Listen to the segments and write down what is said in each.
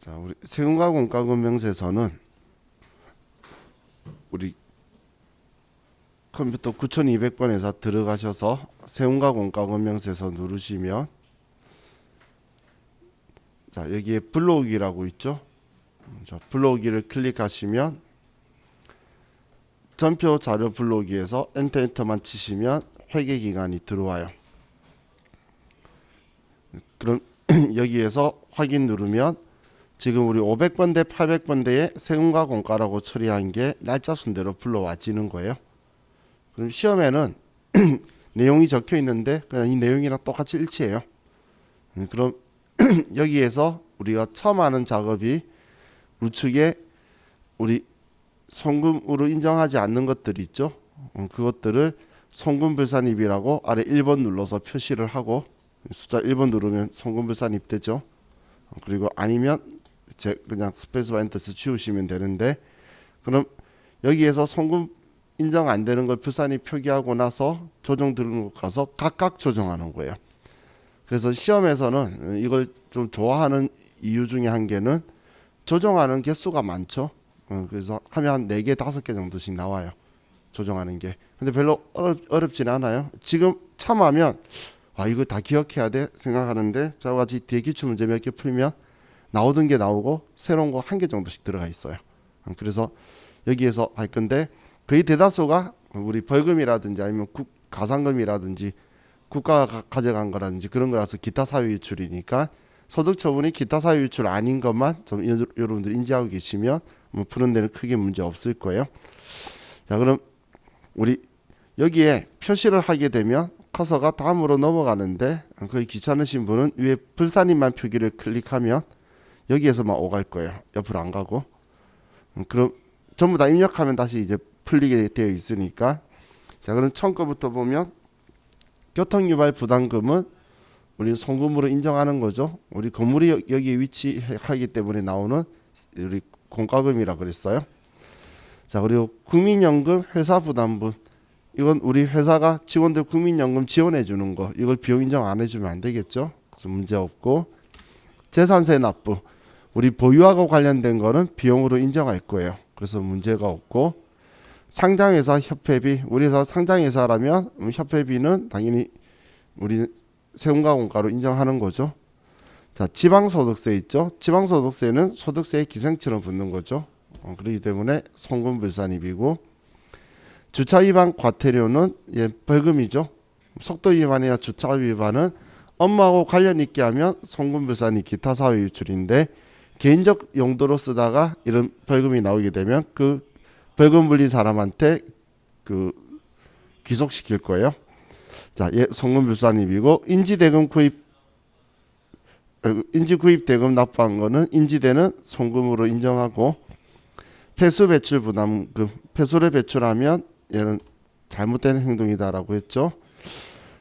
자, 우리 세금과공과금 명세서는 우리 컴퓨터 9200번에서 들어가셔서 세금과공과금 명세서 누르시면 자, 여기에 불러오기라고 있죠. 자, 불러오기를 클릭하시면 전표 자료 불러오기에서 엔터만 치시면 회계 기간이 들어와요. 그럼 여기에서 확인 누르면 지금 우리 500번대 800번대에 세금과 공과라고 처리한 게 날짜 순대로 불러와지는 거예요. 그럼 시험에는 내용이 적혀 있는데 그냥 이 내용이랑 똑같이 일치해요. 그럼 여기에서 우리가 처음 하는 작업이 우측에 우리 송금으로 인정하지 않는 것들이 있죠. 그것들을 송금불산입이라고 아래 1번 눌러서 표시를 하고 숫자 1번 누르면 송금불산입 되죠. 그리고 아니면 그냥 스페이스바 엔터에서 지우시면 되는데, 그럼 여기에서 송금 인정 안 되는 걸 불산입 표기하고 나서 조정 등록 가서 각각 조정하는 거예요. 그래서 시험에서는 이걸 좀 좋아하는 이유 중에 한 개는 조정하는 개수가 많죠. 그래서 하면 한 4개, 5개 정도씩 나와요. 조정하는 게. 근데 별로 어렵지는 않아요. 지금 참하면 이거 다 기억해야 돼 생각하는데 저와 같이 뒤에 기출문제 몇 개 풀면 나오던 게 나오고 새로운 거 1개 정도씩 들어가 있어요. 그래서 여기에서 할 건데 거의 대다수가 우리 벌금이라든지 아니면 가산금이라든지 국가가 가져간 거라든지 그런 거라서 기타 사유 유출이니까 소득 처분이 기타 사유 유출 아닌 것만 좀 여러분들 인지하고 계시면 뭐 푸는 데는 크게 문제 없을 거예요. 자, 그럼 우리 여기에 표시를 하게 되면 커서가 다음으로 넘어가는데 거의 귀찮으신 분은 위에 불산입만 표기를 클릭하면 여기에서만 오갈 거예요. 옆으로 안 가고. 그럼 전부 다 입력하면 다시 이제 풀리게 되어 있으니까. 자, 그럼 처음 거부터 보면 교통유발 부담금은 우리 송금으로 인정하는 거죠. 우리 건물이 여기에 위치하기 때문에 나오는 우리 공과금이라 그랬어요. 자, 그리고 국민연금 회사 부담분, 이건 우리 회사가 직원들 국민연금 지원해 주는 거, 이걸 비용 인정 안 해주면 안 되겠죠. 그래서 문제 없고, 재산세 납부, 우리 보유하고 관련된 거는 비용으로 인정할 거예요. 그래서 문제가 없고, 상장회사 협회비, 우리 회사 상장회사라면 협회비는 당연히 우리 세금과 공과로 인정하는 거죠. 자, 지방소득세 있죠. 지방소득세는 소득세의 기생처럼 붙는 거죠. 그렇기 때문에 송금불산입이고, 주차 위반 과태료는 벌금이죠. 속도 위반이나 주차 위반은 업무하고 관련 있게 하면 송금불산입 기타 사회 유출인데 개인적 용도로 쓰다가 이런 벌금이 나오게 되면 그 벌금 물린 사람한테 그 귀속시킬 거예요. 자, 송금불산입이고, 인지대금 구입 대금 납부한 거는 인지대는 송금으로 인정하고, 폐수 배출 부담금, 폐수를 배출하면 얘는 잘못된 행동이다라고 했죠.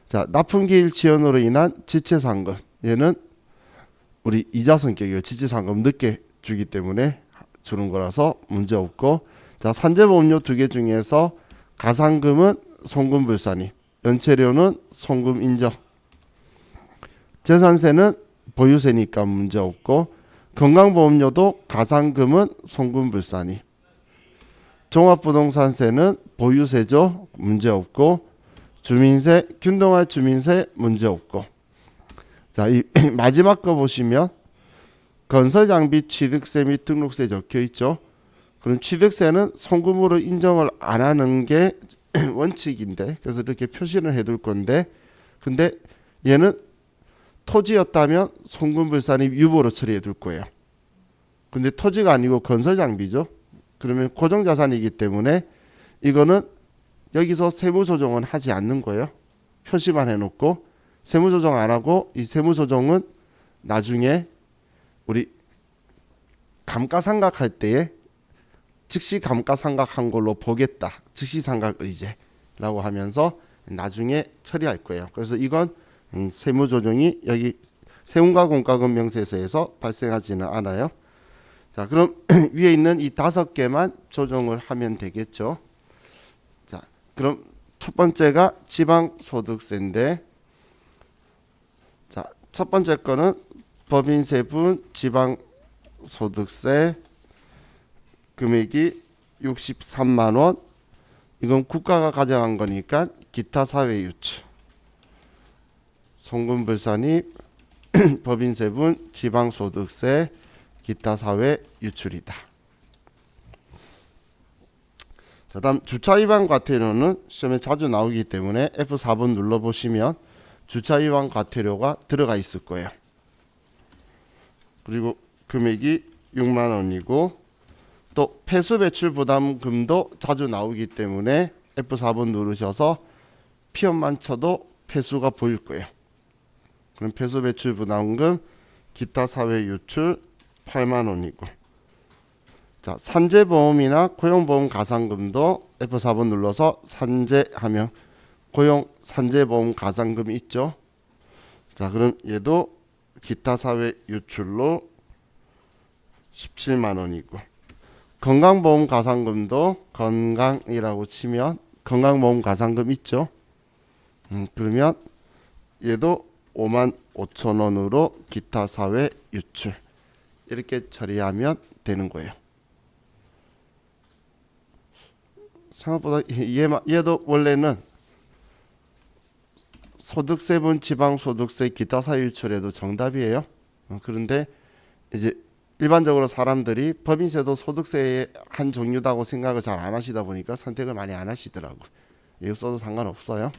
자, 납품기일 지연으로 인한 지체상금, 얘는 우리 이자 성격이에요. 지체상금 늦게 주기 때문에 주는 거라서 문제 없고, 자, 산재보험료 2개 중에서 가산금은 송금불산입, 연체료는 송금 인정, 재산세는 보유세니까 문제 없고, 건강보험료도 가산금은 송금불산입, 종합부동산세는 보유세죠. 문제 없고, 주민세, 균등할 주민세 문제 없고. 자, 이 마지막 거 보시면 건설장비 취득세 및 등록세 적혀 있죠. 그럼 취득세는 송금으로 인정을 안 하는 게 원칙인데, 그래서 이렇게 표시를 해둘 건데, 근데 얘는 토지였다면 송금불산입 유보로 처리해 둘 거예요. 근데 토지가 아니고 건설장비죠. 그러면 고정자산이기 때문에 이거는 여기서 세무조정은 하지 않는 거예요. 표시만 해놓고 세무조정 안 하고, 이 세무조정은 나중에 우리 감가상각할 때에 즉시 감가상각한 걸로 보겠다, 즉시상각 의제라고 하면서 나중에 처리할 거예요. 그래서 이건 세무조정이 여기 세금과 공과금 명세서에서 발생하지는 않아요. 자, 그럼 위에 있는 이 5개만 조정을 하면 되겠죠. 자, 그럼 첫 번째가 지방소득세인데, 자, 첫 번째 거는 법인세분 소득세 금액이 63만 원. 이건 국가가 가져간 거니까 기타 사회 유출. 송금불산입 법인세분 지방소득세 기타 사회 유출이다. 자, 다음 주차위반 과태료는 시험에 자주 나오기 때문에 F4번 눌러보시면 주차위반 과태료가 들어가 있을 거예요. 그리고 금액이 6만 원이고 또 폐수배출 부담금도 자주 나오기 때문에 F4번 누르셔서 피업만 쳐도 폐수가 보일 거예요. 그럼 폐수배출 부담금 기타 사회 유출 8만 원이고, 자, 산재보험이나 고용보험 가산금도 F4번 눌러서 산재하면 고용 산재보험 가산금이 있죠. 자, 그럼 얘도 기타 사회 유출로 17만 원이고, 건강보험 가산금도 건강이라고 치면 건강보험 가산금 있죠. 그러면 얘도 5만 5천 원으로 기타 사회 유출 이렇게 처리하면 되는 거예요. 생각보다 얘도 원래는 소득세분 지방소득세 기타 사회 유출에도 정답이에요. 그런데 이제 일반적으로 사람들이 법인세도 소득세의 한 종류다고 생각을 잘 안 하시다 보니까 선택을 많이 안 하시더라고. 이거 써도 상관없어요.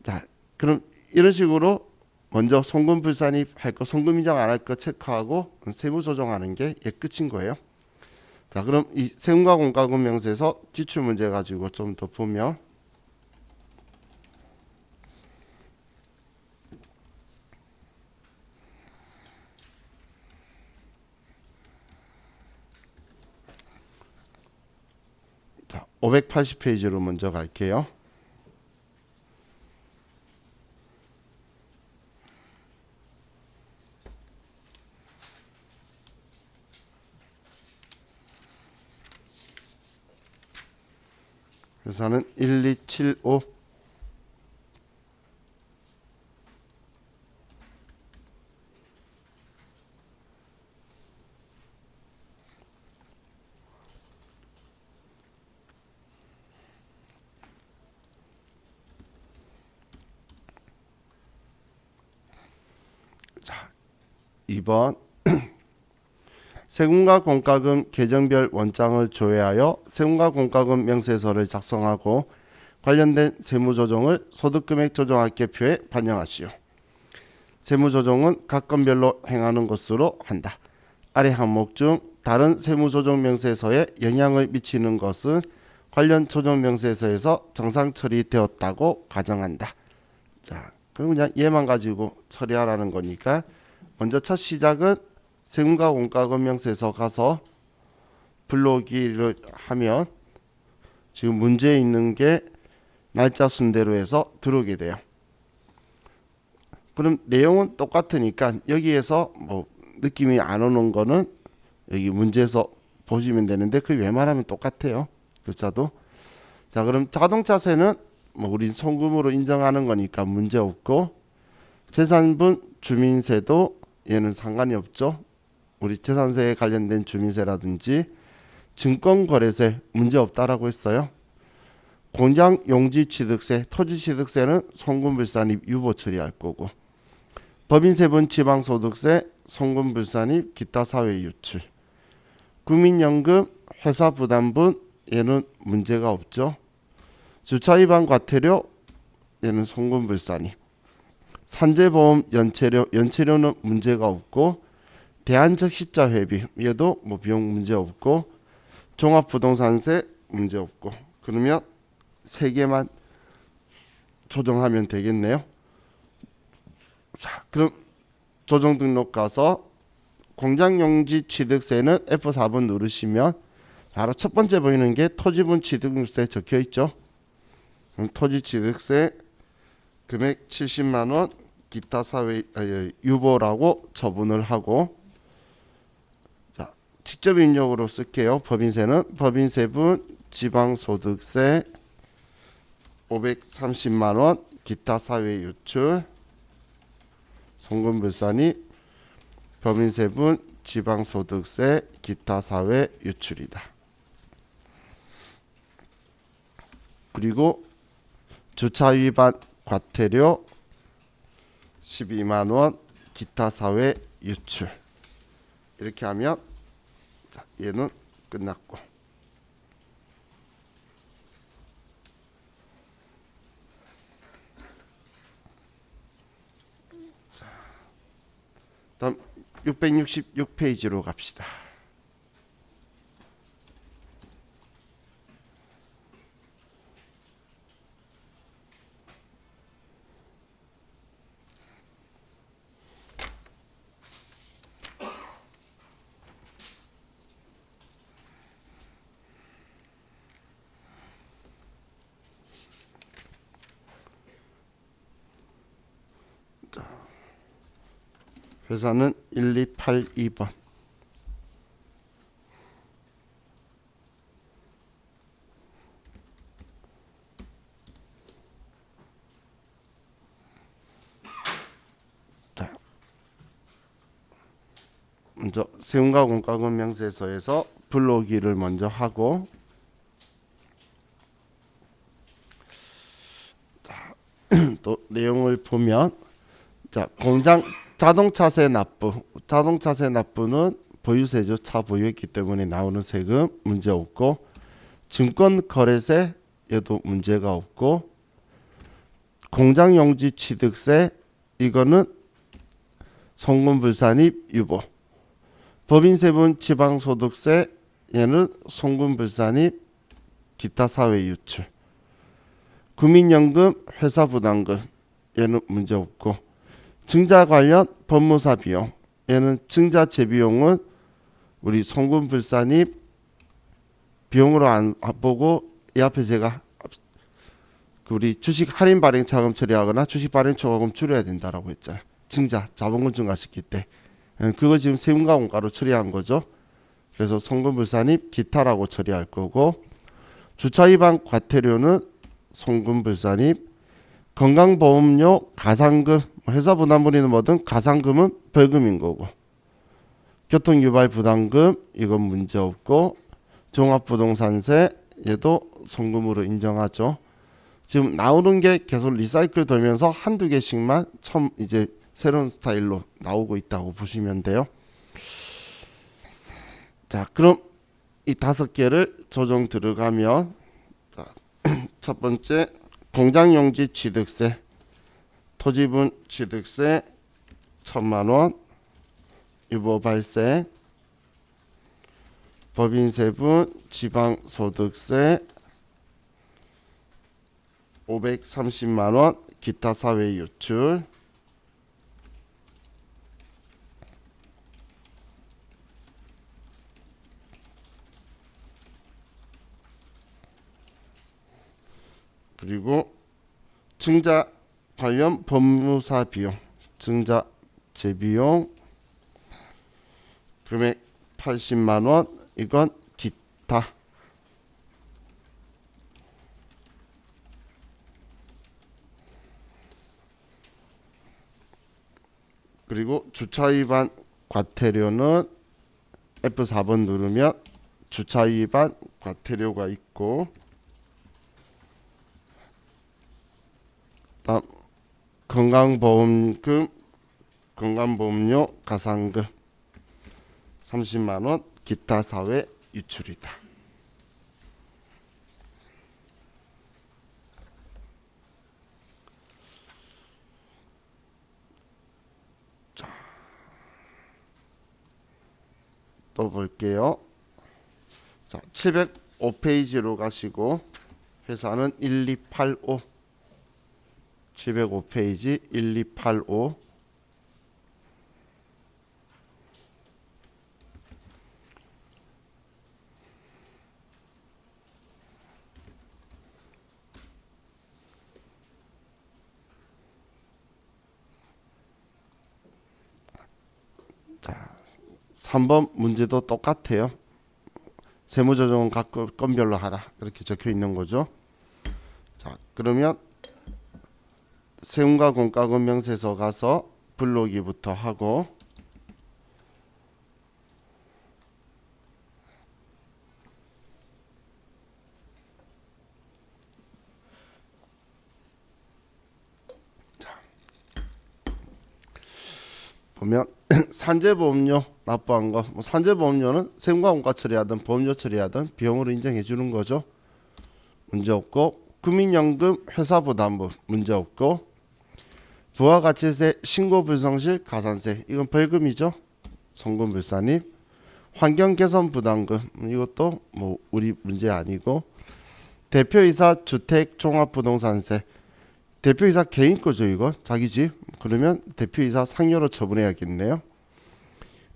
자, 그럼 이런 식으로 먼저 송금불산입 할 거, 송금인정 안 할 거 체크하고 세무 조정하는 게 끝인 거예요. 자, 그럼 이 세금과 공과금 명세서 기출 문제 가지고 좀 더 보면, 자, 580페이지로 먼저 갈게요. 회사는 1275. 자, 2번 세금과 공과금 계정별 원장을 조회하여 세금과 공과금 명세서를 작성하고 관련된 세무조정을 소득금액 조정학계표에 반영하시오. 세무조정은 각 건별로 행하는 것으로 한다. 아래 항목 중 다른 세무조정 명세서에 영향을 미치는 것은 관련 조정 명세서에서 정상 처리되었다고 가정한다. 자, 그럼 그냥 얘만 가지고 처리하라는 거니까 먼저 첫 시작은 세금과 공과금 명세서 가서 불러오기를 하면 지금 문제에 있는 게 날짜 순대로 해서 들어오게 돼요. 그럼 내용은 똑같으니까 여기에서 뭐 느낌이 안 오는 거는 여기 문제에서 보시면 되는데 그 웬만하면 똑같아요. 글자도. 자, 그럼 자동차세는 뭐 우린 송금으로 인정하는 거니까 문제 없고, 재산분 주민세도 얘는 상관이 없죠. 우리 재산세에 관련된 주민세라든지 증권거래세 문제 없다라고 했어요. 공장 용지 취득세, 토지 취득세는 송금불산입 유보 처리할 거고, 법인세분 지방소득세, 송금불산입 기타 사회 유출, 국민연금 회사 부담분 얘는 문제가 없죠. 주차위반 과태료 얘는 송금불산입, 산재보험 연체료는 문제가 없고, 대안적 십자회비 얘도 뭐 비용 문제 없고, 종합부동산세 문제 없고. 그러면 세 개만 조정하면 되겠네요. 자, 그럼 조정 등록 가서 공장용지 취득세는 F4번 누르시면 바로 첫 번째 보이는 게 토지분 취득세 적혀 있죠. 그럼 토지 취득세 금액 70만 원 기타 사회 유보라고 처분을 하고, 자, 직접 입력으로 쓸게요. 법인세는 법인세분 지방소득세 530만 원 기타 사회 유출, 송금불산입 법인세분 지방소득세, 기타 사회 유출이다. 그리고 주차 위반 과태료 12만 원, 기타 사회 유출. 이렇게 하면 얘는 끝났고. 다음 666페이지로 갑시다. 회사는 1282번. 자, 먼저 세금과 공과금 명세서에서 불러오기를 먼저 하고, 자, 또 내용을 보면, 자, 공장 자동차세 납부. 자동차세 납부는 보유세죠. 차 보유했기 때문에 나오는 세금 문제 없고, 증권거래세 얘도 문제가 없고, 공장용지 취득세 이거는 송금불산입 유보. 법인세분 지방소득세 얘는 송금불산입 기타 사회 유출. 국민연금 회사부담금 얘는 문제 없고, 증자 관련 법무사 비용 얘는 증자 재비용은 우리 송금불산입 비용으로 안 보고, 이 앞에 제가 우리 주식 할인 발행 차금 처리하거나 주식 발행 초과금 줄여야 된다라고 했잖아요. 증자 자본금 증가시킬 때 그거 지금 세금과 공과로 처리한 거죠. 그래서 송금불산입 기타라고 처리할 거고, 주차 위반 과태료는 송금불산입, 건강보험료 가산금 회사 부담분이는 뭐든 가산금은 벌금인 거고, 교통유발 부담금 이건 문제 없고, 종합부동산세 얘도 송금으로 인정하죠. 지금 나오는 게 계속 리사이클 되면서 한두 개씩만 처음 이제 새로운 스타일로 나오고 있다고 보시면 돼요. 자, 그럼 이 5개를 조정 들어가면, 자, 첫 번째 공장용지 취득세, 토지분 취득세 1,000만 원, 유보 발생, 법인세분 지방소득세 530만 원, 기타 사회 유출. 그리고 증자 관련 법무사 비용, 증자 재비용 금액 80만 원, 이건 기타. 그리고 주차 위반 과태료는 F4번 누르면 주차 위반 과태료가 있고, 다음 건강보험금, 건강보험료 가산금 30만 원, 기타 사회 유출이다. 또 볼게요. 자, 705페이지로 가시고, 회사는 1285, 705페이지 1285. 자, 3번 문제도 똑같아요. 세무조정은 각 건별로 하라 이렇게 적혀 있는 거죠. 자, 그러면 세금과 공과금 명세서 가서 불러오기부터 하고, 보면 산재보험료 납부한 거, 뭐 산재보험료는 세금과 원가 처리하든 보험료 처리하든 비용으로 인정해 주는 거죠. 문제 없고, 국민연금 회사부담분 문제 없고, 부가가치세 신고불성실 가산세 이건 벌금이죠. 송금불산입. 환경개선부담금 이것도 뭐 우리 문제 아니고, 대표이사 주택종합부동산세 대표이사 개인 거죠. 이거 자기 집. 그러면 대표이사 상여로 처분해야겠네요.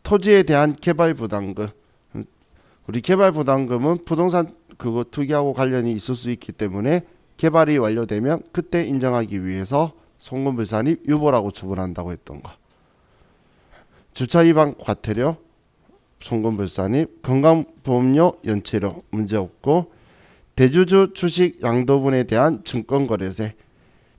토지에 대한 개발부담금, 우리 개발부담금은 부동산 그거 투기하고 관련이 있을 수 있기 때문에 개발이 완료되면 그때 인정하기 위해서 송금불산입 유보라고 처분한다고 했던 거. 주차위반 과태료 송금불산입. 건강보험료 연체료 문제 없고, 대주주 주식 양도분에 대한 증권거래세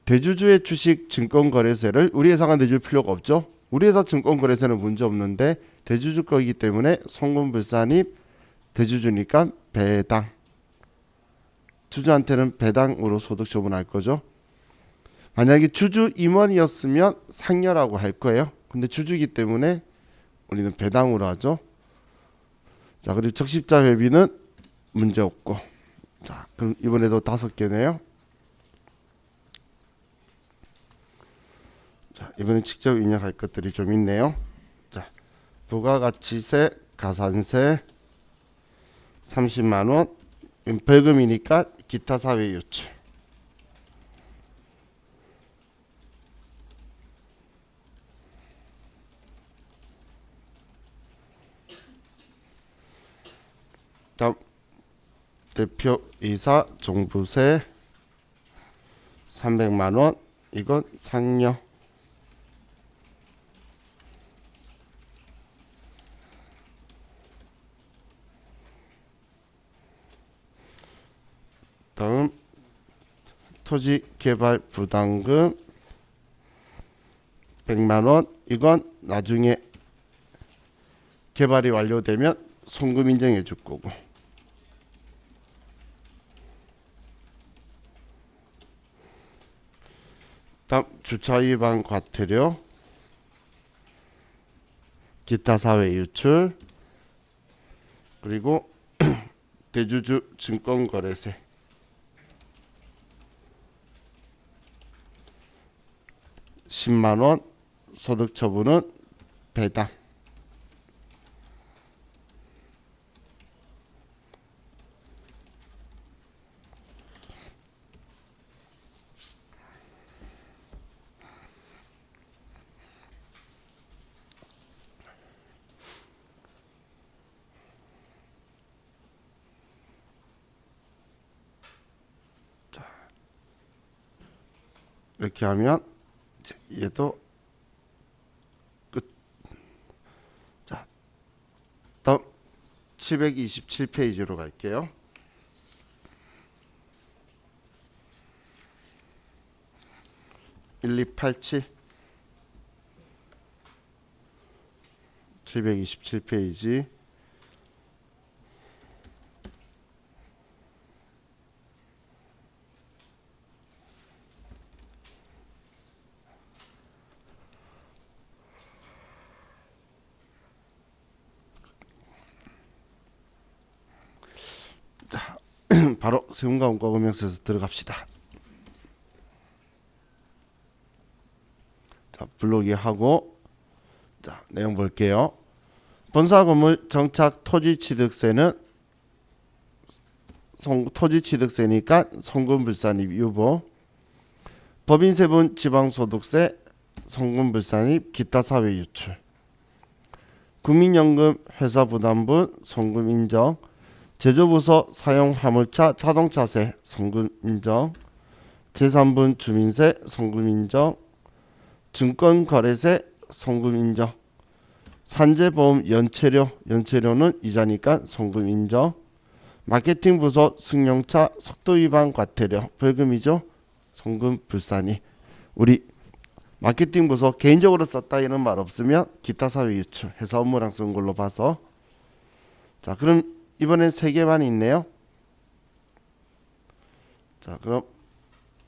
대주주의 주식 증권거래세를 우리 회사가 내줄 필요가 없죠. 우리 회사 증권거래세는 문제 없는데 대주주 거이기 때문에 송금불산입. 대주주니까 배당, 주주한테는 배당으로 소득 처분할 거죠. 만약에 주주 임원이었으면 상여라고 할 거예요. 근데 주주이기 때문에 우리는 배당으로 하죠. 자, 그리고 적십자 회비는 문제 없고. 자, 그럼 이번에도 5개네요. 자, 이번엔 직접 입력할 것들이 좀 있네요. 자, 부가가치세, 가산세 30만 원, 벌금이니까 기타 사회 유출. 다음 대표이사 종부세 300만 원, 이건 상여. 다음 토지개발부담금 100만 원, 이건 나중에 개발이 완료되면 송금 인정해 줄 거고. 다음 주차위반 과태료, 기타 사회 유출, 그리고 대주주 증권거래세 10만 원, 소득 처분은 배당. 이렇게 하면 얘도 끝. 자, 다음 727페이지로 갈게요. (1, 2, 8, 7) 727페이지. 자, 바로 세금과 원가 금융세에서 들어갑시다. 자, 블록이 하고, 자, 내용 볼게요. 본사건물 정착 토지취득세는 토지취득세니까 송금불산입 유보. 법인세분 지방소득세 송금불산입 기타 사회 유출. 국민연금 회사부담분 송금 인정. 제조부서 사용 화물차 자동차세 송금 인정. 제3분 주민세 송금 인정. 증권거래세 송금 인정. 산재보험 연체료는 이자니까 송금 인정. 마케팅부서 승용차 속도위반 과태료 벌금이죠. 송금 불산이. 우리 마케팅부서 개인적으로 썼다 이런 말 없으면 기타 사회 유출 회사 업무랑 쓴 걸로 봐서. 자, 그럼 이번엔 3개만 있네요. 자, 그럼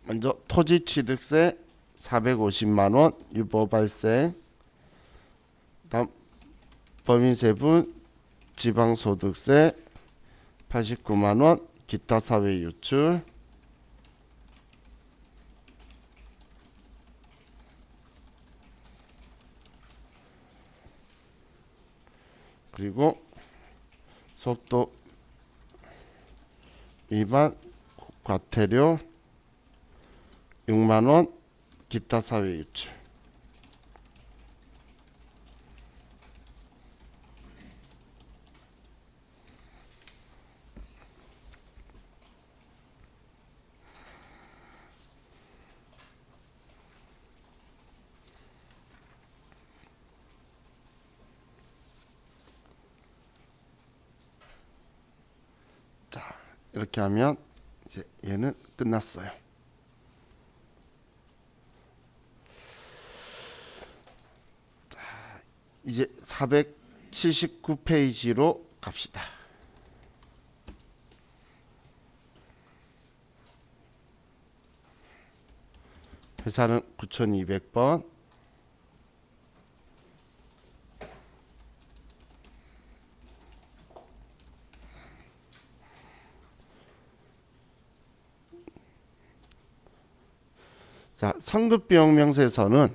먼저 토지취득세 450만 원 유보 발생. 다음 법인세분 지방소득세 89만원 기타 사회 유출 그리고 속도 위반 과태료 6만원 기타 사회 유출. 자, 이렇게 하면 이제 얘는 끝났어요. 자, 이제 479페이지로 갑시다. 회사는 9200번. 자, 성급비용 명세서는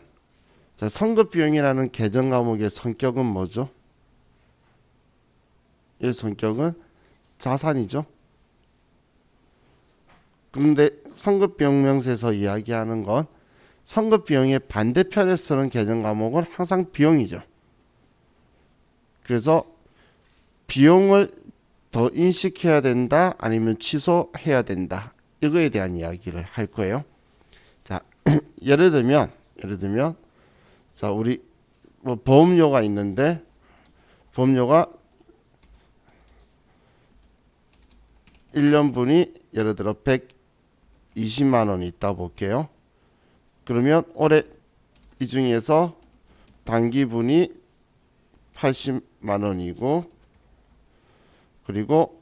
자, 성급비용이라는 계정 과목의 성격은 뭐죠? 이 성격은 자산이죠. 그런데 성급비용 명세서 이야기하는 건 성급비용의 반대편에 쓰는 계정 과목은 항상 비용이죠. 그래서 비용을 더 인식해야 된다 아니면 취소해야 된다 이거에 대한 이야기를 할 거예요. 자, 예를 들면 자, 우리 뭐 보험료가 있는데 보험료가 1년분이 예를 들어 120만 원이 있다 볼게요. 그러면 올해 이 중에서 단기분이 80만 원이고 그리고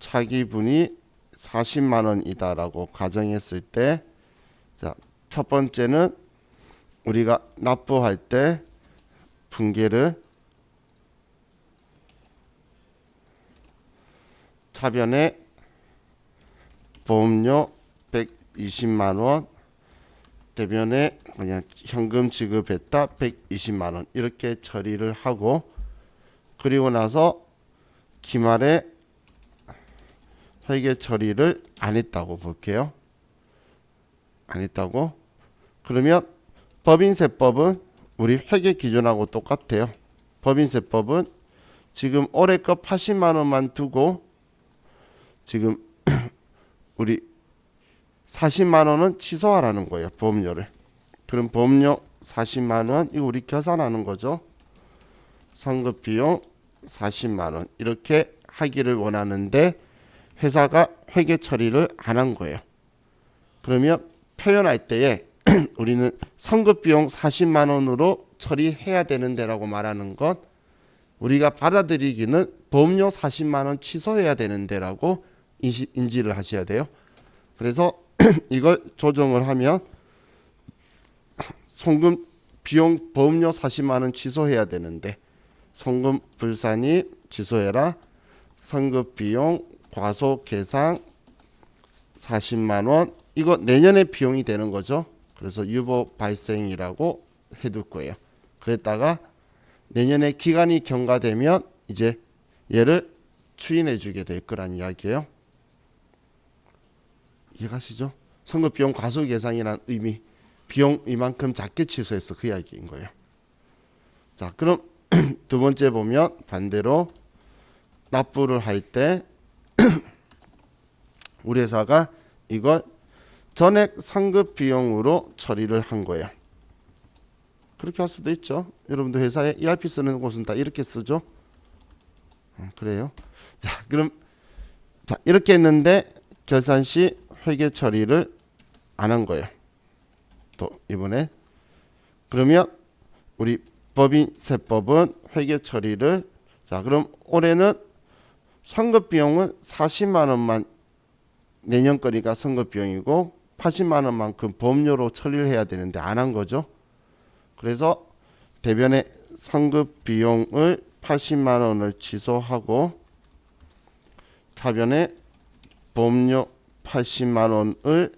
차기분이 40만 원이다라고 가정했을 때 자, 첫 번째는 우리가 납부할 때 분계를 차변에 보험료 120만 원 대변에 그냥 현금 지급했다 120만 원 이렇게 처리를 하고 그리고 나서 기말에 회계 처리를 안 했다고 볼게요. 안 했다고? 그러면 법인세법은 우리 회계 기준하고 똑같아요. 법인세법은 지금 올해 거 80만 원만 두고 지금 우리 40만 원은 취소하라는 거예요. 보험료를. 그럼 보험료 40만 원 이거 우리 계산하는 거죠. 성급비용 40만 원 이렇게 하기를 원하는데 회사가 회계 처리를 안 한 거예요. 그러면 표현할 때에 우리는 성급비용 40만 원으로 처리해야 되는데라고 말하는 건 우리가 받아들이기는 보험료 40만 원 취소해야 되는데라고 인지를 하셔야 돼요. 그래서 이걸 조정을 하면 송금 비용 보험료 40만 원 취소해야 되는데 송금 불산입 취소해라. 성급비용 과소계상 40만 원 이거 내년에 비용이 되는 거죠. 그래서 유보 발생이라고 해둘 거예요. 그랬다가 내년에 기간이 경과되면 이제 얘를 추인해 주게 될 거란 이야기예요. 이해가시죠? 성급비용 과소계상이란 의미 비용 이만큼 작게 취소해서 그 이야기인 거예요. 자, 그럼 두 번째 보면 반대로 납부를 할 때 우리 회사가 이걸 전액 상급 비용으로 처리를 한 거예요. 그렇게 할 수도 있죠. 여러분들 회사에 ERP 쓰는 곳은 다 이렇게 쓰죠. 그래요. 자, 그럼 자, 이렇게 했는데 결산 시 회계 처리를 안 한 거예요. 또 이번에 그러면 우리 법인세법은 회계 처리를 자, 그럼 올해는 상급 비용은 40만 원만 내년 거니까 상급 비용이고 80만 원만큼 보험료로 처리를 해야 되는데 안 한 거죠. 그래서 대변의 성급 비용을 80만 원을 취소하고 차변에 보험료 80만 원을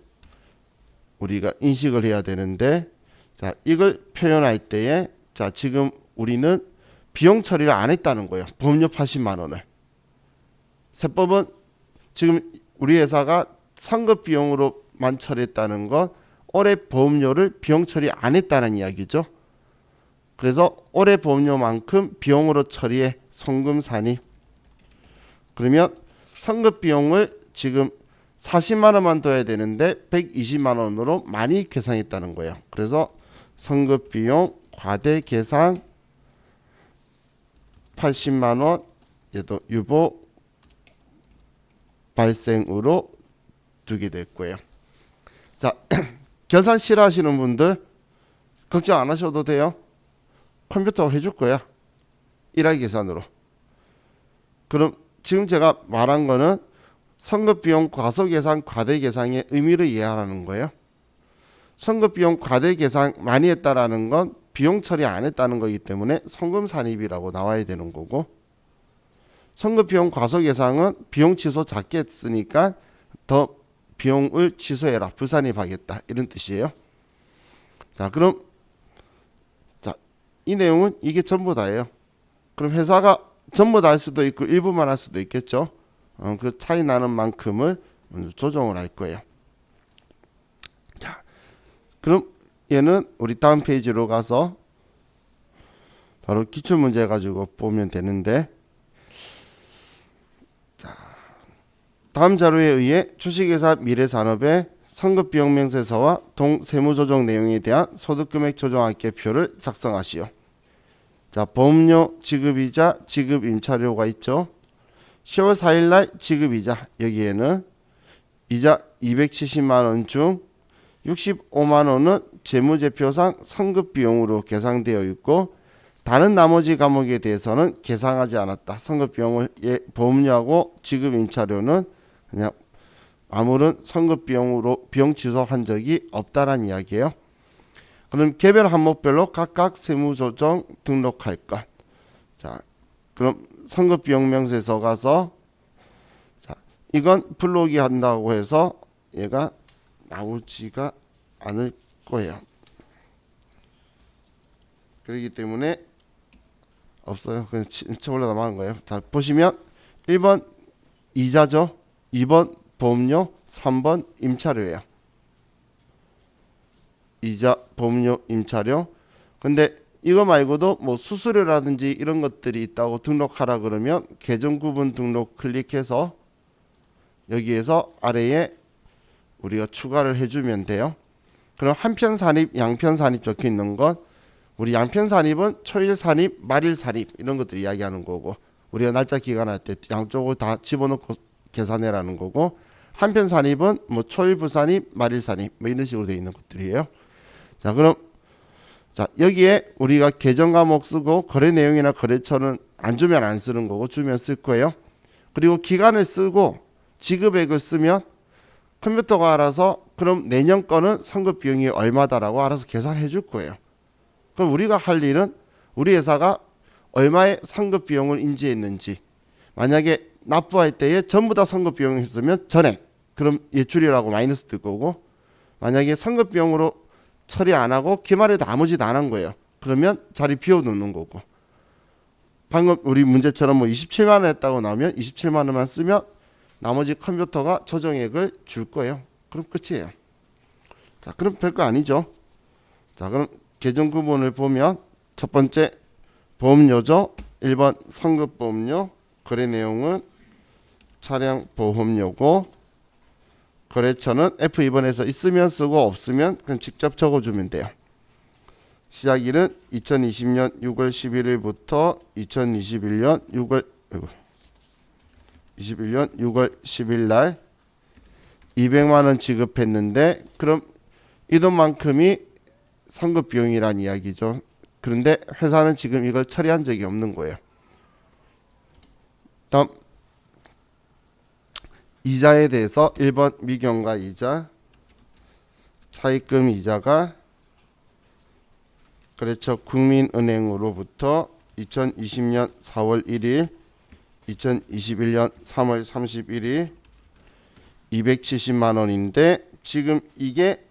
우리가 인식을 해야 되는데, 자, 이걸 표현할 때에 자, 지금 우리는 비용 처리를 안 했다는 거예요. 보험료 80만 원을. 세법은 지금 우리 회사가 상급 비용으로만 처리했다는 건 올해 보험료를 비용 처리 안 했다는 이야기죠. 그래서 올해 보험료만큼 비용으로 처리해 송금 산입. 그러면 상급 비용을 지금 40만 원만 둬야 되는데 120만 원으로 많이 계산했다는 거예요. 그래서 상급 비용 과대 계산 80만 원 얘도 유보 발생으로 두게 될 거예요. 자, 계산 싫어하시는 분들 걱정 안 하셔도 돼요. 컴퓨터가 해줄 거야. 일할 계산으로. 그럼 지금 제가 말한 거는 선급비용 과소계산 과대계산의 의미를 이해하라는 거예요. 선급비용 과대계산 많이 했다라는 건 비용 처리 안 했다는 거기 때문에 송금산입이라고 나와야 되는 거고, 선급비용 과소계산은 비용 취소 작게 했으니까 더 비용을 취소해라, 불산입하겠다, 이런 뜻이에요. 자, 그럼 자, 이 내용은 이게 전부 다예요. 그럼 회사가 전부 다 할 수도 있고 일부만 할 수도 있겠죠. 그 차이 나는 만큼을 조정을 할 거예요. 자, 그럼 얘는 우리 다음 페이지로 가서 바로 기출문제 가지고 보면 되는데, 자, 다음 자료에 의해 주식회사 미래산업의 선급비용명세서와 동세무조정 내용에 대한 소득금액 조정학계표를 작성하시오. 자, 보험료 지급이자 지급임차료가 있죠. 10월 4일날 지급이자, 여기에는 이자 270만 원 중 65만 원은 재무제표상 선급비용으로 계상되어 있고, 다른 나머지 과목에 대해서는 계상하지 않았다. 선급비용을 보험료하고 지급임차료는 그냥 아무런 선급비용으로 비용 취소한 적이 없다란 이야기예요. 그럼 개별 항목별로 각각 세무조정 등록할 것. 자, 그럼 선급비용명세서 가서, 자, 이건 불러오기 한다고 해서 얘가 나오지가 않을 거예요. 그렇기 때문에 없어요. 그냥 쳐올려 남아는 거예요. 자, 보시면 1번 이자죠. 2번 보험료, 3번 임차료예요. 이자, 보험료, 임차료. 근데 이거 말고도 뭐 수수료라든지 이런 것들이 있다고 등록하라 그러면 계정 구분 등록 클릭해서 여기에서 아래에 우리가 추가를 해주면 돼요. 그럼 한편 산입, 양편 산입 적혀 있는 건, 우리 양편 산입은 초일 산입, 말일 산입 이런 것들 이야기하는 거고, 우리가 날짜 기간할 때 양쪽을 다 집어넣고 계산해라는 거고, 한편 산입은 뭐 초일 부산입, 말일 산입 뭐 이런 식으로 되어 있는 것들이에요. 자, 그럼 자, 여기에 우리가 계정 과목 쓰고 거래 내용이나 거래처는 안 주면 안 쓰는 거고, 주면 쓸 거예요. 그리고 기간을 쓰고 지급액을 쓰면 컴퓨터가 알아서 그럼 내년 거는 선급 비용이 얼마다라고 알아서 계산해 줄 거예요. 그럼 우리가 할 일은 우리 회사가 얼마의 선급 비용을 인지했는지, 만약에 납부할 때에 전부 다 선급 비용을 했으면 전액, 그럼 예출이라고 마이너스 뜰 거고, 만약에 선급 비용으로 처리 안 하고 기말에도 아무 짓 안 한 거예요. 그러면 자리 비워놓는 거고, 방금 우리 문제처럼 뭐 27만 원 했다고 나오면 27만 원만 쓰면 나머지 컴퓨터가 조정액을 줄 거예요. 그럼 끝이에요. 자, 그럼 별거 아니죠. 자, 그럼 계정 구분을 보면 첫 번째 보험료죠. 1번 선급보험료, 거래 내용은 차량 보험료고, 거래처는 F2번에서 있으면 쓰고 없으면 그냥 직접 적어주면 돼요. 시작일은 2020년 6월 11일부터 2021년 6월 10일 날 200만 원 지급했는데, 그럼 이 돈만큼이 선급 비용이란 이야기죠. 그런데 회사는 지금 이걸 처리한 적이 없는 거예요. 다음 이자에 대해서 1번 미경과 이자, 차입금 이자가 그렇죠. 국민은행으로부터 2020년 4월 1일, 2021년 3월 31일 270만 원인데 지금 이게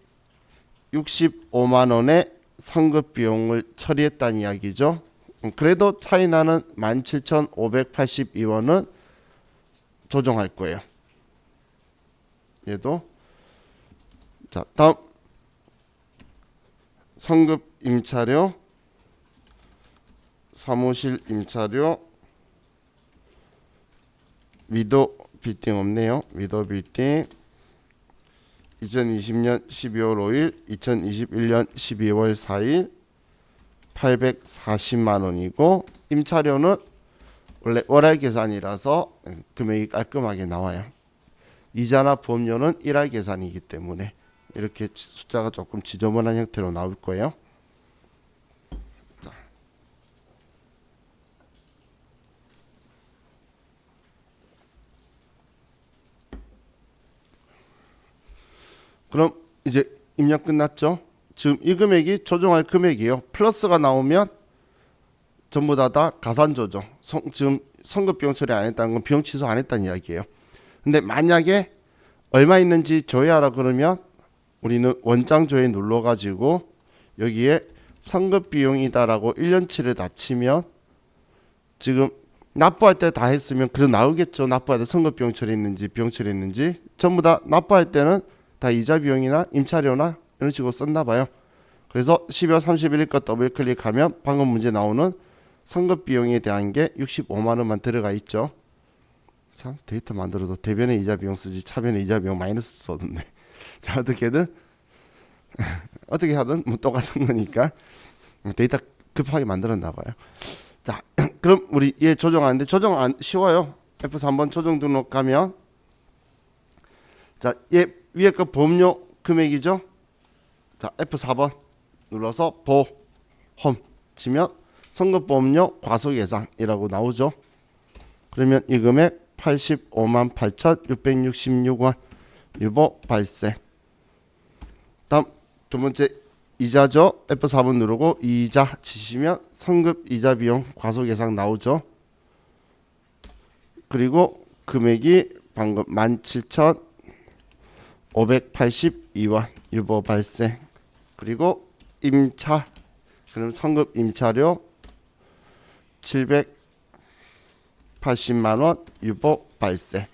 65만 원의 선급 비용을 처리했다는 이야기죠. 그래도 차이 나는 17,582원은 조정할 거예요. 얘도. 자, 다음 성급 임차료, 사무실 임차료, 위도 빌딩 없네요. 위도 빌딩 2020년 12월 5일, 2021년 12월 4일 840만 원이고 임차료는 원래 월할 계산이라서 금액이 깔끔하게 나와요. 이자나 보험료는 일할 계산이기 때문에 이렇게 숫자가 조금 지저분한 형태로 나올 거예요. 자. 그럼 이제 입력 끝났죠? 지금 이 금액이 조정할 금액이에요. 플러스가 나오면 전부 다 가산 조정. 지금 선급 비용 처리 안 했다는 건 비용 취소 안 했다는 이야기예요. 근데 만약에 얼마 있는지 조회하라 그러면 우리는 원장 조회 눌러가지고 여기에 선급 비용이다라고 1년치를 납치면 지금 납부할 때 다 했으면 그래 나오겠죠. 납부할 때 선급 비용 처리했는지 비용 처리했는지 전부 다 납부할 때는 다 이자 비용이나 임차료나 이런 식으로 썼나 봐요. 그래서 12월 31일 거 더블 클릭하면 방금 문제 나오는 선급 비용에 대한 게 65만 원만 들어가 있죠. 참 데이터 만들어도 대변에 이자 비용 쓰지 차변에 이자 비용 마이너스 써뒀네. 자, 어떻게든 어떻게 하든 뭐 똑같은 거니까 데이터 급하게 만들었나 봐요. 자, 그럼 우리 얘 조정하는데 조정 안 쉬워요. F3번 조정 등록하면 자, 얘 위에 거 보험료 금액이죠. 자, F4번 눌러서 보험 치면 선급보험료 과속예상이라고 나오죠. 그러면 이 금액 85만 8,666원 유보 발생. 다음 두 번째 이자죠. F4번 누르고 이자 치시면 선급 이자 비용 과속예상 나오죠. 그리고 금액이 방금 17,582원 유보 발생. 그리고 임차 그럼 선급 임차료 780만 원 유보 발생.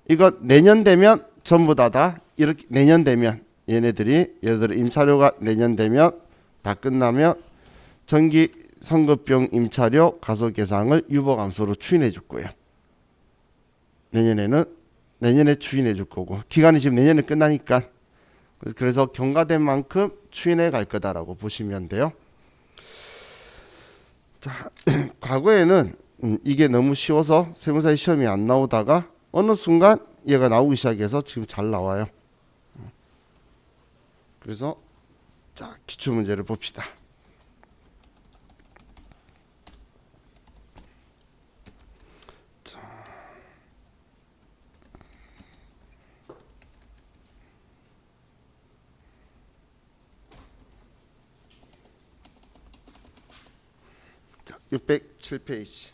이거 내년 되면 전부 다 이렇게 내년 되면 얘네들이 예를 들어 임차료가 내년 되면 다 끝나면 정기 선급비용 임차료 가속 계상을 유보 감소로 추인해 줄 거예요. 내년에 추인해 줄 거고 기간이 지금 내년에 끝나니까 그래서 경과된 만큼 추인해 갈 거다라고 보시면 돼요. 자, 과거에는 이게 너무 쉬워서 세무사의 시험이 안 나오다가 어느 순간 얘가 나오기 시작해서 지금 잘 나와요. 그래서 자, 기출문제를 봅시다. 자, 607페이지.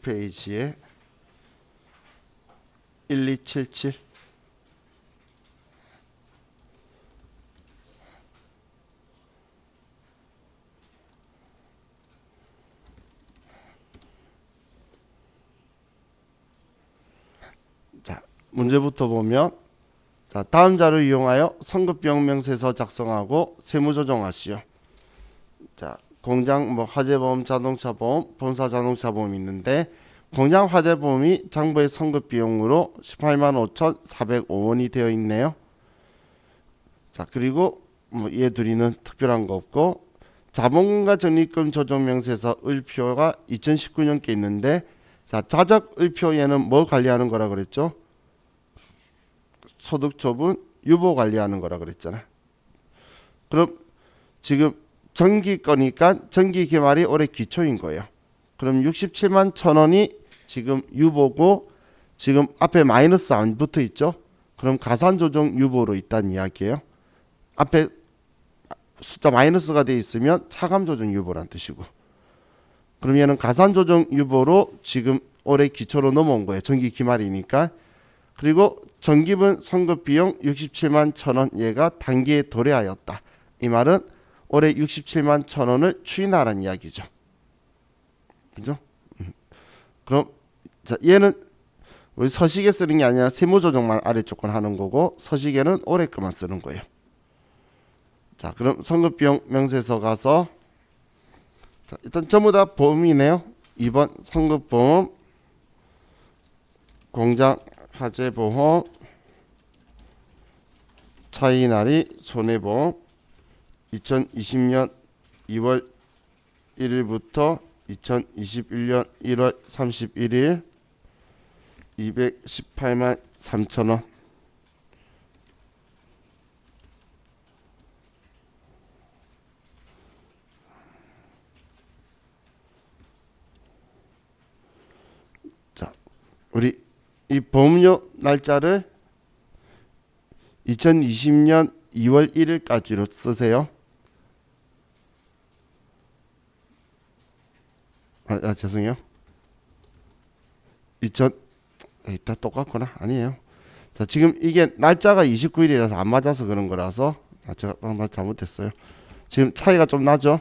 페이지에 1277 자, 문제부터 보면 자, 다음 자료를 이용하여 선급비용 명세서 작성하고 세무조정하시오. 자, 공장 뭐 화재보험, 자동차보험, 본사 자동차보험이 있는데 공장 화재보험이 장부의 선급 비용으로 18만 5,405원이 되어 있네요. 자, 그리고 뭐 얘 둘이는 특별한 거 없고 자본금과 적립금 조정명세서 을표가 2019년께 있는데 자, 자적 을표 얘는 뭐 관리하는 거라 그랬죠? 소득 처분 유보 관리하는 거라 그랬잖아. 그럼 지금 전기 거니까 전기 기말이 올해 기초인 거예요. 그럼 67만 1,000원이 지금 유보고 지금 앞에 마이너스 안 붙어 있죠? 그럼 가산 조정 유보로 있다는 이야기예요. 앞에 숫자 마이너스가 돼 있으면 차감 조정 유보란 뜻이고. 그럼 얘는 가산 조정 유보로 지금 올해 기초로 넘어온 거예요. 전기 기말이니까. 그리고 전기분 선급 비용 67만 1,000원 얘가 단기에 도래하였다. 이 말은 올해 67만 1,000원을 추인하라는 이야기죠. 그죠? 그럼 자, 얘는 우리 서식에 쓰는 게 아니라 세무조정만 아래쪽 건 하는 거고 서식에는 올해 거만 쓰는 거예요. 자, 그럼 선급비용 명세서 가서 자, 일단 전부 다 보험이네요. 2번 선급보험, 공장 화재보험, 차이나리 손해보험 2020년 2월 1일부터 2021년 1월 31일 218만 3천원. 자, 우리 이 보험료 날짜를 2020년 2월 1일까지로 쓰세요. 죄송해요. 다 똑같구나. 아니에요. 자, 지금 이게 날짜가 29일이라서 안 맞아서 그런 거라서 제가 방금 잘못했어요. 지금 차이가 좀 나죠?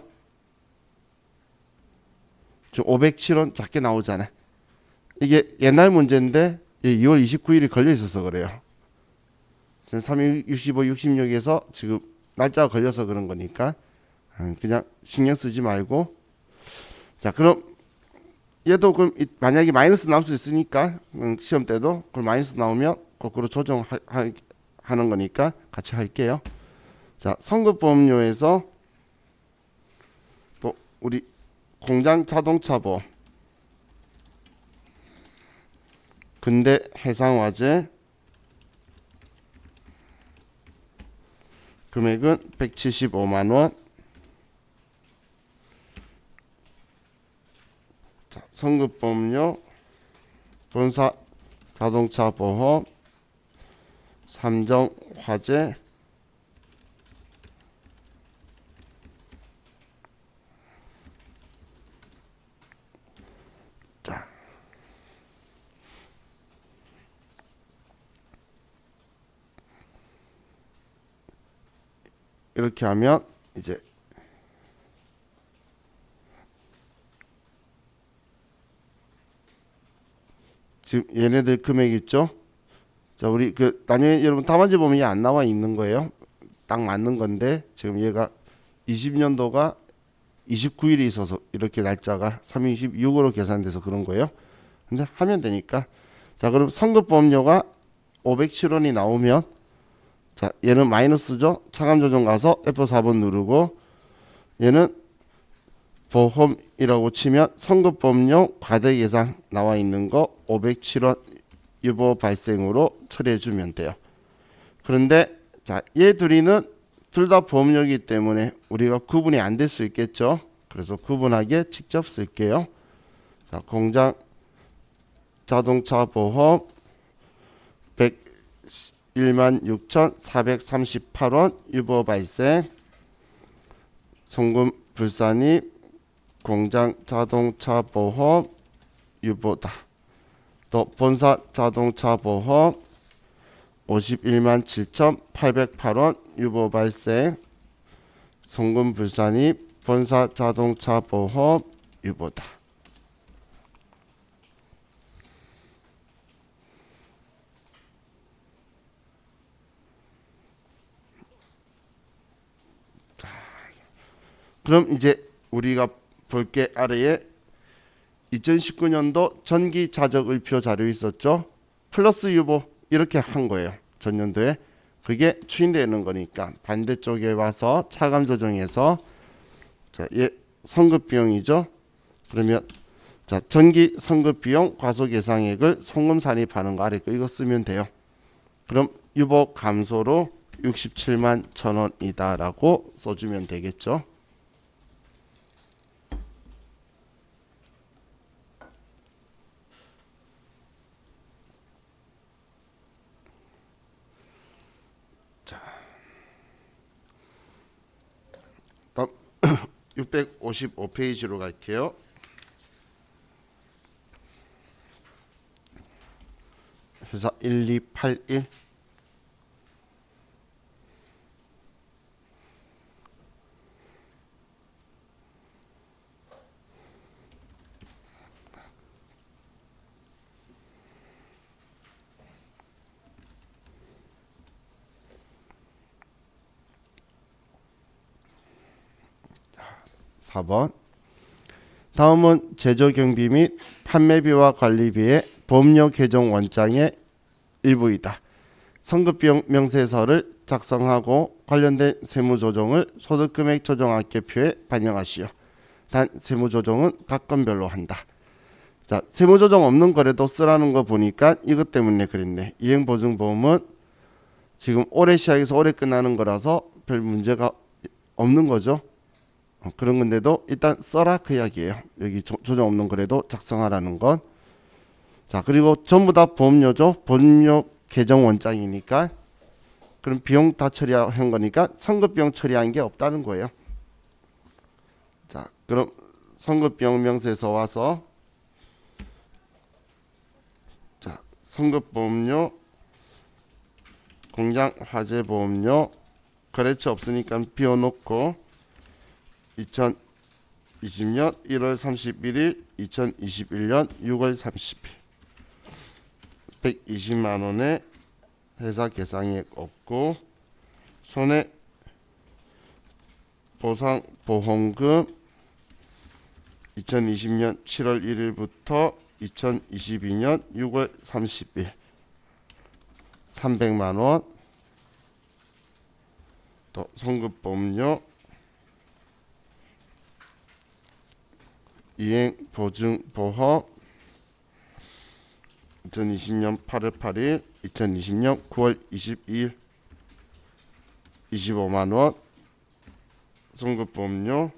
지금 507원 작게 나오잖아요. 이게 옛날 문제인데 2월 29일이 걸려 있어서 그래요. 지금 365, 66에서 지금 날짜가 걸려서 그런 거니까 그냥 신경 쓰지 말고. 자, 그럼 얘도 그럼 만약에 마이너스 나올 수 있으니까 시험 때도 그럼 마이너스 나오면 거꾸로 조정하는 거니까 같이 할게요. 자, 선급보험료에서 또 우리 공장 자동차 보험, 근대 해상화재 금액은 175만원. 자, 선급보험료, 본사 자동차 보험, 삼정화재, 자, 이렇게 하면 이제 지금 얘네들 금액 있죠? 자, 우리 나중에 여러분 답안지 보면 얘 안 나와 있는 거예요. 딱 맞는 건데 지금 얘가 20년도가 29일이 있어서 이렇게 날짜가 326으로 계산돼서 그런 거예요. 근데 하면 되니까. 자, 그럼 선급보험료가 507원이 나오면 자, 얘는 마이너스죠. 차감 조정 가서 F4번 누르고 얘는 보험이라고 치면 선급보험료 과대 예상 나와 있는 거 507원 유보 발생으로 처리해 주면 돼요. 그런데 자, 얘 둘이는 둘 다 보험료이기 때문에 우리가 구분이 안 될 수 있겠죠. 그래서 구분하게 직접 쓸게요. 자, 공장 자동차 보험 101만 6,438원 유보 발생. 송금 불산입 공장 자동차 보험 유보다. 또 본사 자동차 보험 51만 7,808원 유보 발생. 송금 불산입 본사 자동차 보험 유보다. 그럼 이제 우리가 볼 게 아래에 2019년도 전기 자적의표 자료 있었죠. 플러스 유보 이렇게 한 거예요. 전년도에. 그게 추인되는 거니까 반대쪽에 와서 차감 조정해서 자, 얘 선급 비용이죠. 그러면 자, 전기 선급 비용 과속 예상액을 송금 산입하는 거 아래 거 이거 쓰면 돼요. 그럼 유보 감소로 67만 1,000원이다라고 써주면 되겠죠. 655페이지로 갈게요. 회사 1281. 사 번. 다음은 제조 경비 및 판매비와 관리비의 보험료 개정 원장의 일부이다. 성급비용 명세서를 작성하고 관련된 세무조정을 소득금액 조정안개표에 반영하시오. 단 세무조정은 각 건별로 한다. 자, 세무조정 없는 거래도 쓰라는 거 보니까 이것 때문에 그랬네. 이행보증보험은 지금 올해 시작해서 올해 끝나는 거라서 별 문제가 없는 거죠. 그런 건데도 일단 써라 그 이야기예요. 여기 조정 없는 거래도 작성하라는 건. 자, 그리고 전부 다 보험료죠. 보험료 개정 원장이니까 그럼 비용 다 처리한 거니까 선급비용 처리한 게 없다는 거예요. 자, 그럼 선급비용 명세서 와서 자, 선급보험료, 공장 화재 보험료, 거래처 없으니까 비워놓고 2020년 1월 31일, 2021년 6월 30일 120만 원의 회사 계상액 없고 손해 보상 보험금 2020년 7월 1일부터 2022년 6월 30일 300만 원. 또 송급보험료, 이행보증보험 2020년 8월 8일, 2020년 9월 22일 25만 원. 송급보험료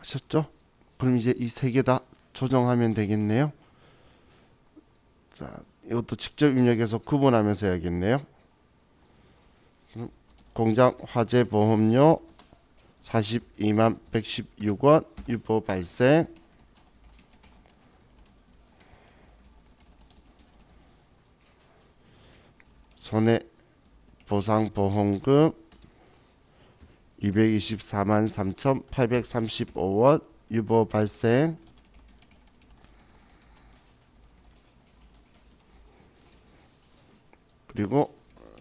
하셨죠? 그럼 이제 이 세 개 다 조정하면 되겠네요. 자, 이것도 직접 입력해서 구분하면서 해야겠네요. 공장 화재 보험료 42만 116원 유보 발생. 손해 보상 보험금 224만 3,835원 유보 발생. 그리고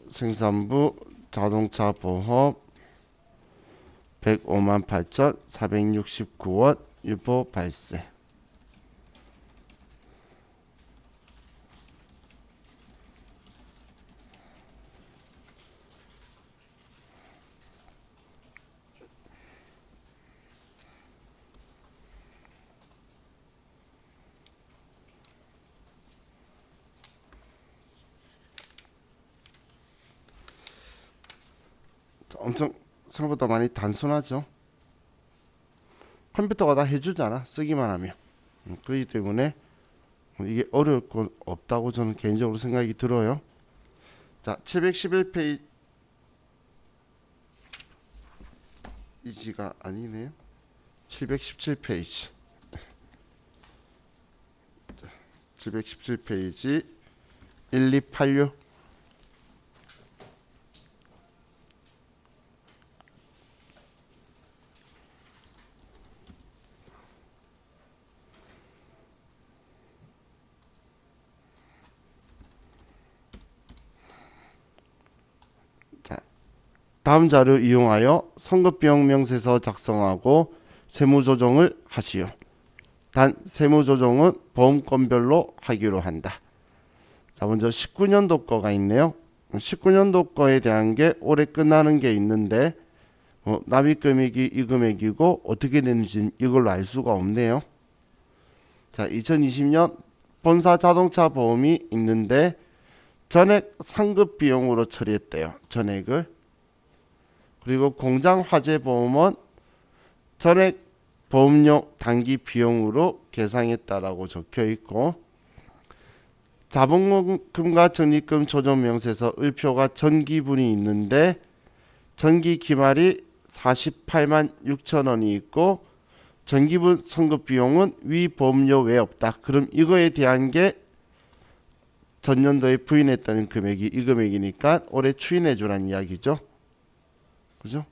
생산부 자동차 보험 105만 8,469원 유보 발생. 엄청 생각보다 많이 단순하죠. 컴퓨터가 다 해주잖아, 쓰기만 하면. 그렇기 때문에 이게 어려울 건 없다고 저는 개인적으로 생각이 들어요. 자, 711페이지가 아니네요. 717페이지. 717페이지 1286. 다음 자료 이용하여 선급비용 명세서 작성하고 세무조정을 하시오. 단 세무조정은 보험건별로 하기로 한다. 자, 먼저 19년도 거가 있네요. 19년도 거에 대한 게 올해 끝나는 게 있는데 납입 금액이 이 금액이고 어떻게 되는지 이걸로 알 수가 없네요. 자, 2020년 본사 자동차 보험이 있는데 전액 상급 비용으로 처리했대요. 전액을. 그리고 공장 화재 보험은 전액 보험료 단기 비용으로 계상했다라고 적혀 있고, 자본금과 적립금 조정 명세서 을표가 전기분이 있는데 전기 기말이 48만 6천 원이 있고 전기분 선급 비용은 위 보험료 외에 없다. 그럼 이거에 대한 게 전년도에 부인했다는 금액이 이 금액이니까 올해 추인해 주라는 이야기죠. 그죠?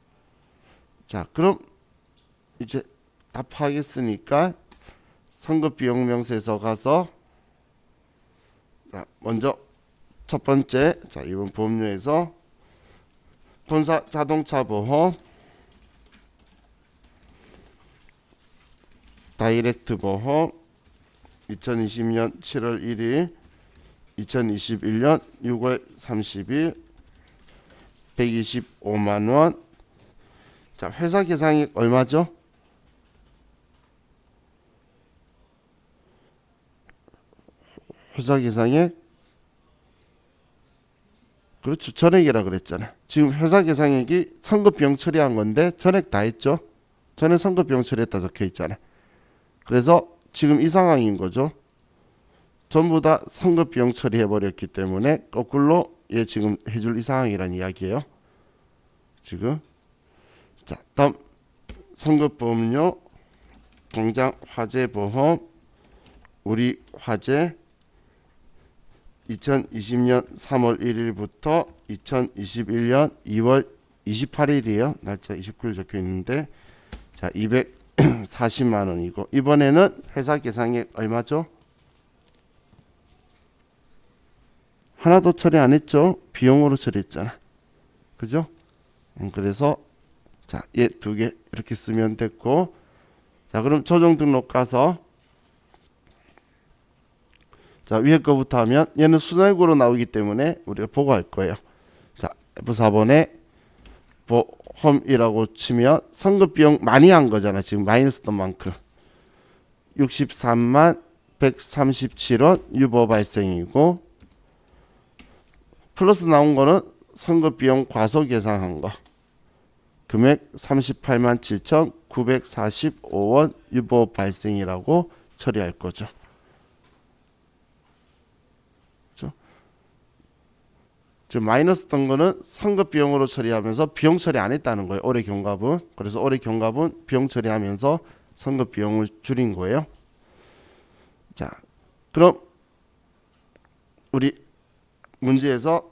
자, 그럼 이제 답하겠으니까 선급 비용 명세서 가서, 자, 먼저 첫 번째, 자, 이번 보험료에서 본사 자동차 보험, 다이렉트 보험 2020년 7월 1일, 2021년 6월 30일 125만 원. 자, 회사 계상액 얼마죠? 회사 계상액, 그렇죠. 전액이라 그랬잖아. 지금 회사 계상액이 선급 비용 처리한 건데 전액 다 했죠. 전액 선급 비용 처리했다 적혀 있잖아. 그래서 지금 이 상황인 거죠. 전부 다 선급 비용 처리해 버렸기 때문에 거꾸로 얘 지금 해줄 이 상황이란 이야기예요. 지금. 자, 다음 선급 보험료, 공장 화재 보험, 우리 화재 2020년 3월 1일부터 2021년 2월 28일이에요. 날짜 29일 적혀 있는데, 자, 240만 원이고 이번에는 회사 계상액 얼마죠? 하나도 처리 안 했죠? 비용으로 처리했잖아. 그죠? 그래서 자, 얘 두 개 이렇게 쓰면 됐고, 자, 그럼 조정 등록 가서, 자, 위에 거부터 하면 얘는 순환액으로 나오기 때문에 우리가 보고 할 거예요. 자, F4번에 보험이라고 치면 선급 비용 많이 한 거잖아. 지금 마이너스 던 만큼 63만 137원 유보 발생이고, 플러스 나온 거는 선급 비용 과소 계상한 거 금액 38만 7,945원 유보 발생이라고 처리할 거죠. 지금 마이너스 던 거는 선급 비용으로 처리하면서 비용 처리 안 했다는 거예요. 올해 경과분. 그래서 올해 경과분 비용 처리하면서 선급 비용을 줄인 거예요. 자, 그럼 우리 문제에서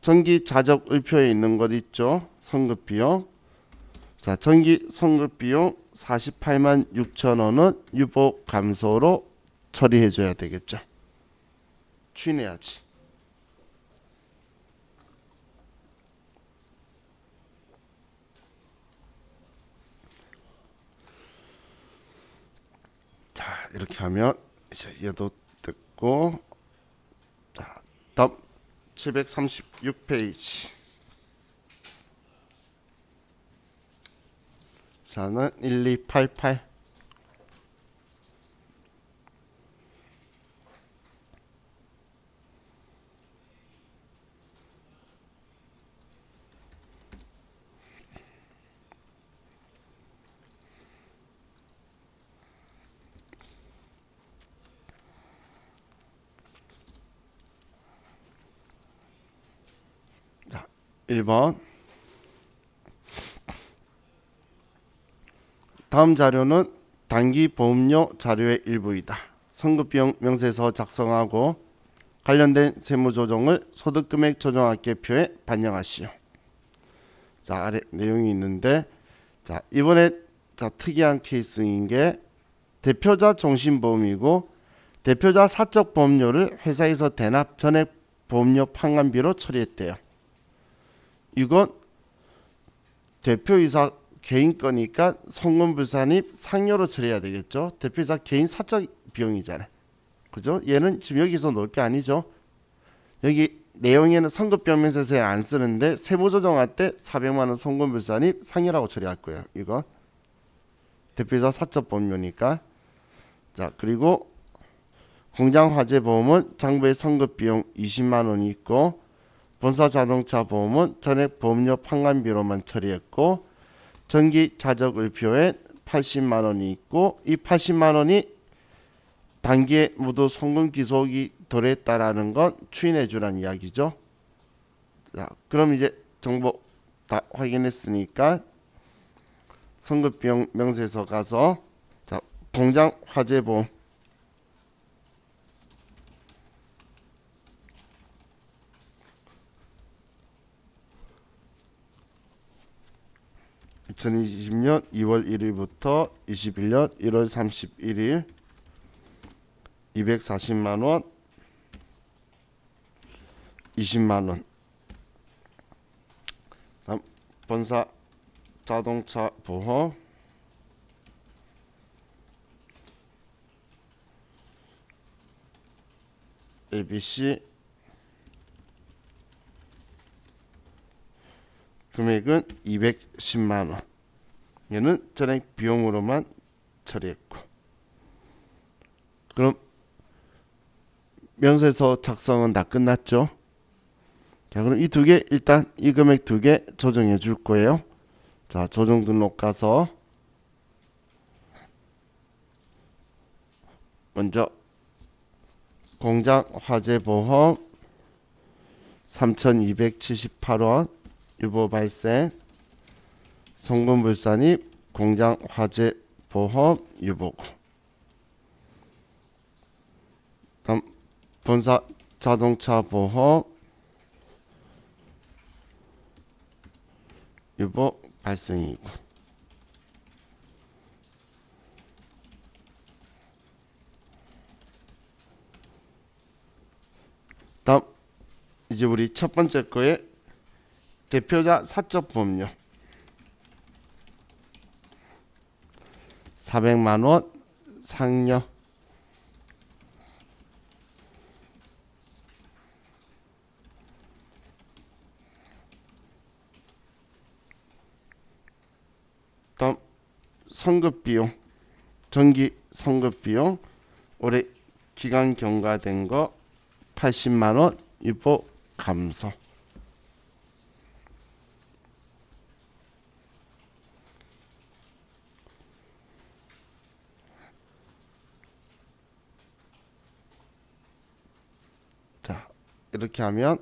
전기 자적 을표에 있는 것 있죠. 선급 비용. 자, 전기 선급 비용 48만 6천 원은 유보 감소로 처리해 줘야 되겠죠. 추인해야지. 자, 이렇게 하면 이제 얘도 됐고, 자, 다음 736페이지. 자는 1288. 자, 1번. 다음 자료는 단기 보험료 자료의 일부이다. 선급비용 명세서 작성하고 관련된 세무조정을 소득금액 조정학계표에 반영하시오. 자, 아래 내용이 있는데, 자, 이번에 자, 특이한 케이스인 게 대표자 종신보험이고 대표자 사적 보험료를 회사에서 대납 전액 보험료 판관비로 처리했대요. 이건 대표이사 개인 거니까 성금불산입 상여로 처리해야 되겠죠. 대표이사 개인 사적 비용이잖아요. 그죠? 얘는 지금 여기서 놓을 게 아니죠. 여기 내용에는 선급비용 명세서에 안 쓰는데 세무 조정할 때 400만 원 송금불산입 상이라고 처리할 거예요. 이거 대표이사 사적보험료니까. 자, 그리고 공장 화재 보험은 장부의 선급비용 20만 원이 있고 본사 자동차 보험은 전액 보험료 판관비로만 처리했고 전기 자적 을표에 80만 원이 있고 이 80만 원이 단기에 모두 송금 기속이 도래했다라는 건 추인해 주란 이야기죠. 자, 그럼 이제 정보 다 확인했으니까 선급비용 명세서 가서 자, 공장 화재보험 2020년 2월 1일부터 21년 1월 31일 240만 원, 20만 원. 다음 본사 자동차 보험 ABC 금액은 210만 원. 얘는 전액 비용으로만 처리했고. 그럼 명세서 작성은 다 끝났죠? 자, 그럼 이 두 개 일단 이 금액 두 개 조정해 줄 거예요. 자, 조정 등록 가서 먼저 공장 화재 보험 3,278원 유보 발생 송금불산입 공장 화재 보험 유보고. 다음 본사 자동차 보험 유보 발생이고. 다음 이제 우리 첫 번째 거에 대표자 사적 보험료 400만 원 상여. 다음 선급비용 전기 선급비용 올해 기간 경과된 거 80만 원 유보 감소. 자, 이렇게 하면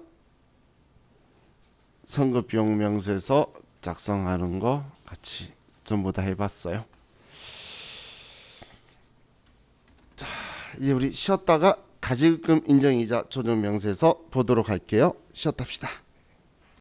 선급비용 명세서 작성하는 거 같이 전부 다 해봤어요. 자, 이제 우리 쉬었다가 가지금 인정이자 조정 명세서 보도록 할게요. 쉬었답시다.